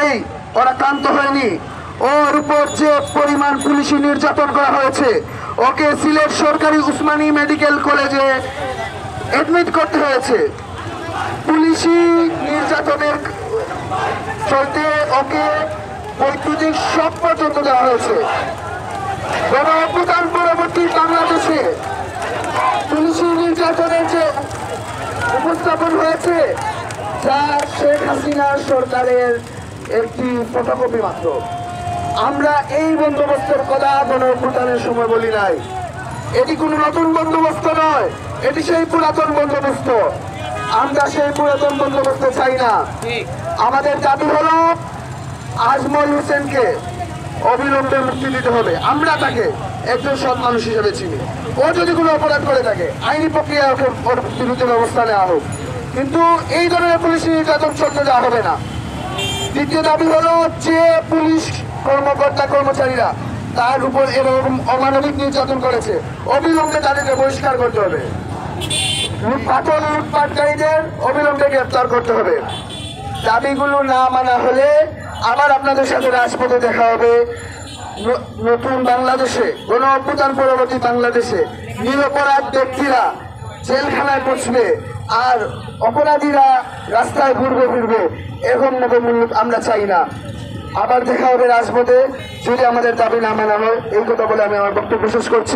করেই ওরা ক্লান্ত হয়নি। ওর উপর যে পরিমাণ পুলিশি নির্যাতন করা হয়েছে, ওকে সিলেট সরকারি উসমানী মেডিকেল কলেজে অ্যাডমিট করতে হয়েছে। পুলিশি নির্যাতনের চলতে ওকে বৈদ্যুতিক শক পর্যন্ত দেওয়া হয়েছে। গণ অভ্যুত্থান পরবর্তী বাংলাদেশে পুলিশি নির্যাতনের যে উপস্থাপন হয়েছে, যা শেখ হাসিনার সরকারের একটি ফটোকপি মাত্র। আমরা এই বন্দোবস্তের কথা গণ অভ্যুত্থানের সময় বলি নাই। এটি কোনো নতুন বন্দোবস্ত নয়, এটি সেই পুরাতন বন্দোবস্ত। আমরা সেই পুরাতন বন্দোবস্ত চাই না। আমাদের দাবি হলো আজমল হোসেনকে অবিলম্বে মুক্তি দিতে হবে। আমরা তাকে একজন সৎ মানুষ হিসেবে চিনি। ও যদি কোনো অপরাধ করে থাকে, আইনি প্রক্রিয়া ওর বিরুদ্ধে ব্যবস্থা নেওয়া হোক, কিন্তু এই ধরনের পুলিশ নির্যাতন চলতে দেওয়া হবে না। দ্বিতীয় দাবি হলো, যে পুলিশ কর্মকর্তা কর্মচারীরা তার উপর এরকম অমানবিক নির্যাতন করেছে, অবিলম্বে তাদেরকে বহিষ্কার করতে হবে। লুটপাটকারীদের অবিলম্বে গ্রেফতার করতে হবে। দাবিগুলো না মানা হলে আবার আপনাদের সাথে রাজপথে দেখা হবে। নতুন বাংলাদেশে, গণ অভ্যুত্থান পরবর্তী বাংলাদেশে নিরপরাধ ব্যক্তিরা জেলখানায় পৌঁছবে আর অপরাধীরা রাস্তায় ঘুরবে ফিরবে। এরকম নবমূল্য আমরা চাই না। আবার দেখা হবে রাজপথে যদি আমাদের দাবি না মানা হয়। এই কথা বলে আমি আমার বক্তব্য শেষ করছি।